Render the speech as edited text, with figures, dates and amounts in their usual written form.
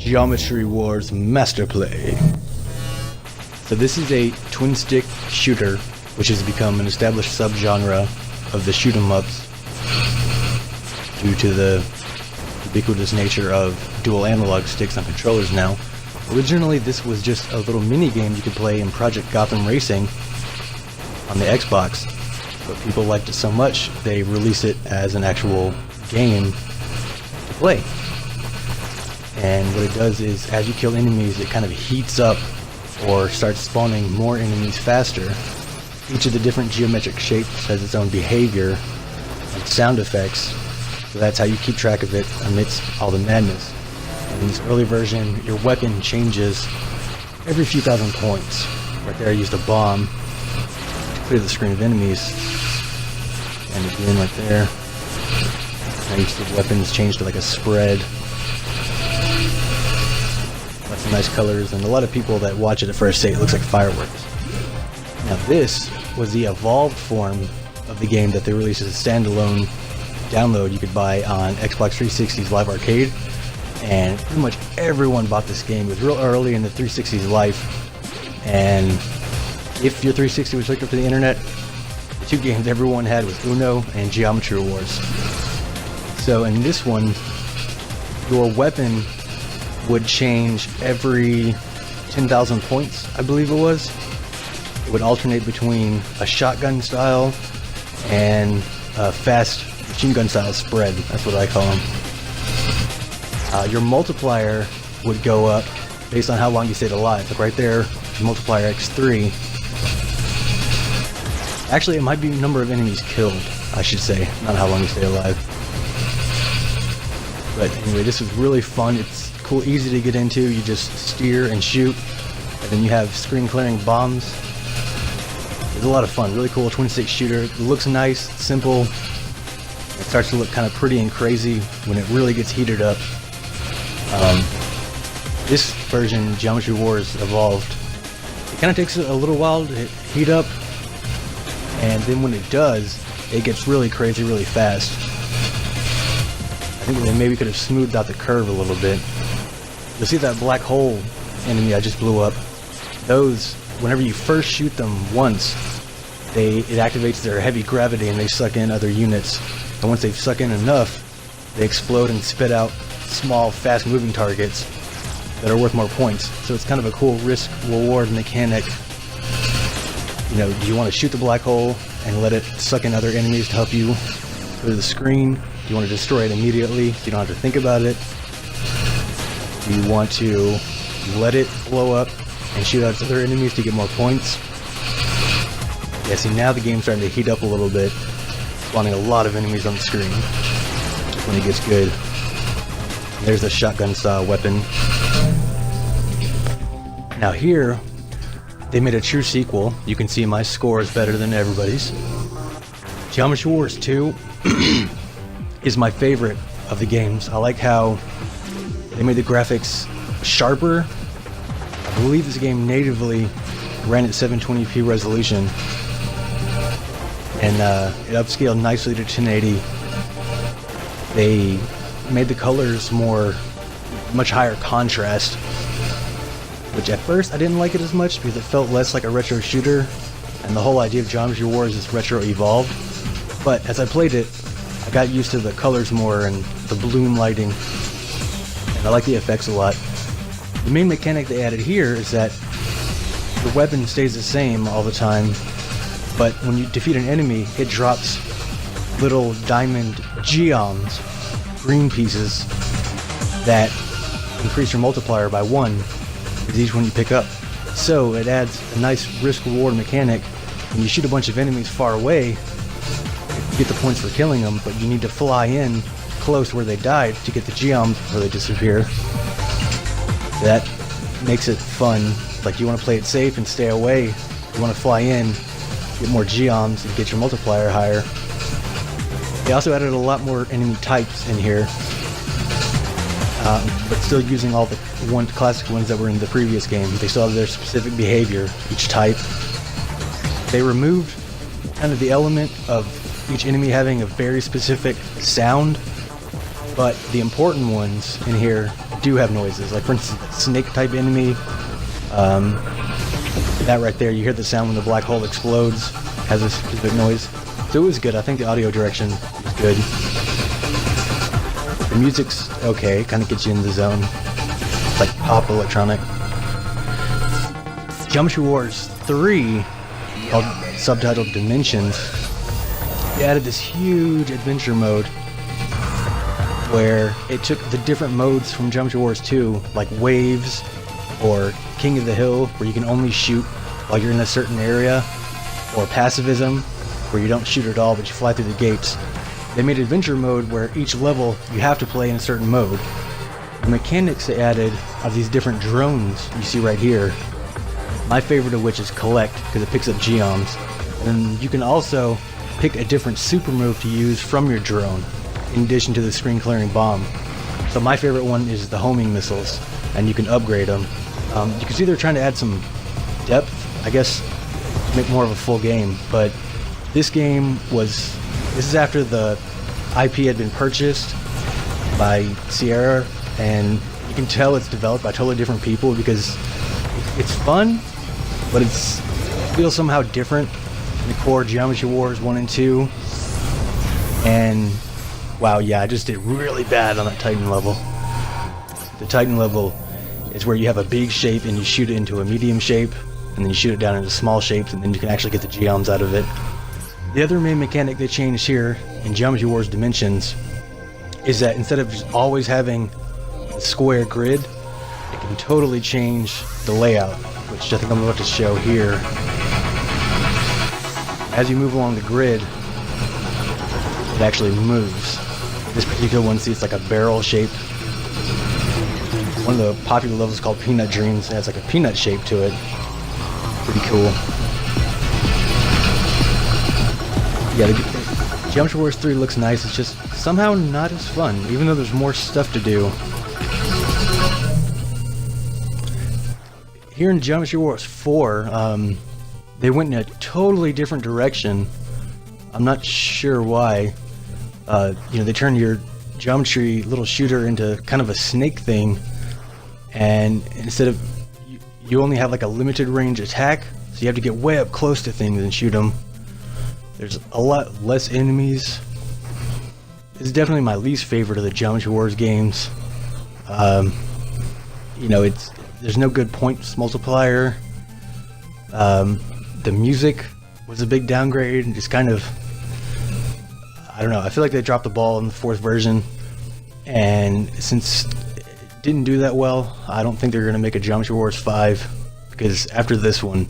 Geometry Wars Masterplay. So this is a twin-stick shooter, which has become an established subgenre of the shoot-'em-ups due to the ubiquitous nature of dual analog sticks on controllers now. Originally, this was just a little mini-game you could play in Project Gotham Racing on the Xbox, but people liked it so much, they released it as an actual game to play. And what it does is, as you kill enemies, it kind of heats up or starts spawning more enemies faster. Each of the different geometric shapes has its own behavior and sound effects, so that's how you keep track of it amidst all the madness. And in this early version, your weapon changes every few thousand points. Right there I used a bomb to clear the screen of enemies, and again right there. Now each of the weapons change to like a spread. Lots of nice colors, and a lot of people that watch it at first say it looks like fireworks. Now this was the evolved form of the game that they released as a standalone download you could buy on Xbox 360's Live Arcade, and pretty much everyone bought this game. It was real early in the 360's life, and if your 360 was hooked up to the internet, the two games everyone had was Uno and Geometry Wars. So in this one, your weapon would change every 10,000 points, I believe it was. It would alternate between a shotgun style and a fast machine gun style spread. That's what I call them. Your multiplier would go up based on how long you stayed alive. Like right there, multiplier x3. Actually, it might be number of enemies killed, I should say, not how long you stay alive. But anyway, this was really fun. It's cool, easy to get into. You just steer and shoot, and then you have screen clearing bombs. It's a lot of fun, really cool twin-stick shooter. It looks nice, simple. It starts to look kind of pretty and crazy when it really gets heated up. This version, Geometry Wars Evolved, it kind of takes a little while to heat up, and then when it does, it gets really crazy really fast. I think they maybe could have smoothed out the curve a little bit. You'll see that black hole enemy I just blew up. Those, whenever you first shoot them once, it activates their heavy gravity and they suck in other units. And once they've sucked in enough, they explode and spit out small, fast-moving targets that are worth more points. So it's kind of a cool risk-reward mechanic. You know, do you want to shoot the black hole and let it suck in other enemies to help you clear the screen? Do you want to destroy it immediately so you don't have to think about it? Do you want to let it blow up and shoot out other enemies to get more points? Yeah, see, now the game's starting to heat up a little bit, spawning a lot of enemies on the screen. That's when it gets good. There's the shotgun style weapon. Now here, they made a true sequel. You can see my score is better than everybody's. Geometry Wars 2 is my favorite of the games. I like how they made the graphics sharper. I believe this game natively ran at 720p resolution, and it upscaled nicely to 1080. They made the colors much higher contrast, which at first I didn't like it as much because it felt less like a retro shooter, and the whole idea of Geometry Wars is retro evolved. But as I played it, I got used to the colors more and the balloon lighting, and I like the effects a lot. The main mechanic they added here is that the weapon stays the same all the time, but when you defeat an enemy, it drops little diamond geoms, green pieces, that increase your multiplier by 1 with each one you pick up. So it adds a nice risk-reward mechanic. When you shoot a bunch of enemies far away, you get the points for killing them, but you need to fly in close where they died to get the geoms before they disappear. That makes it fun. Like, you want to play it safe and stay away. You want to fly in, get more geoms, and get your multiplier higher. They also added a lot more enemy types in here, but still using all the classic ones that were in the previous game. They still have their specific behavior, each type. They removed kind of the element of each enemy having a very specific sound. but the important ones in here do have noises. Like for instance, the snake type enemy, that right there, you hear the sound when the black hole explodes, has this specific noise. So it was good. I think the audio direction is good. The music's okay, kind of gets you in the zone. It's like pop electronic. Geometry Wars 3, called subtitled Dimensions, they added this huge adventure mode where it took the different modes from Geometry Wars 2, like Waves or King of the Hill, where you can only shoot while you're in a certain area, or Pacifism, where you don't shoot at all but you fly through the gates. They made adventure mode where each level you have to play in a certain mode. The mechanics they added are these different drones you see right here. My favorite of which is Collect, because it picks up geoms. And you can also pick a different super move to use from your drone, in addition to the screen clearing bomb. So my favorite one is the homing missiles, and you can upgrade them. You can see they're trying to add some depth, I guess, to make more of a full game, but this is after the IP had been purchased by Sierra, and you can tell it's developed by totally different people because it's fun, but it feels somehow different than the core Geometry Wars 1 and 2. And wow, yeah, I just did really bad on that Titan level. The Titan level is where you have a big shape and you shoot it into a medium shape, and then you shoot it down into small shapes, and then you can actually get the geoms out of it. The other main mechanic they changed here in Geometry Wars Dimensions is that instead of just always having a square grid, it can totally change the layout, which I think I'm about to show here. As you move along the grid, it actually moves. This particular one, see, it's like a barrel shape. One of the popular levels is called Peanut Dreams. It has like a peanut shape to it. Pretty cool. Yeah, the Geometry Wars 3 looks nice. It's just somehow not as fun, even though there's more stuff to do. Here in Geometry Wars 4, they went in a totally different direction. I'm not sure why. They turned your geometry little shooter into kind of a snake thing, and instead of you only have like a limited range attack, so you have to get way up close to things and shoot them. There's a lot less enemies. It's definitely my least favorite of the Geometry Wars games. There's no good points multiplier. The music was a big downgrade, and just kind of, I don't know, I feel like they dropped the ball in the 4th version, and since it didn't do that well, I don't think they're going to make a Geometry Wars 5, because after this one,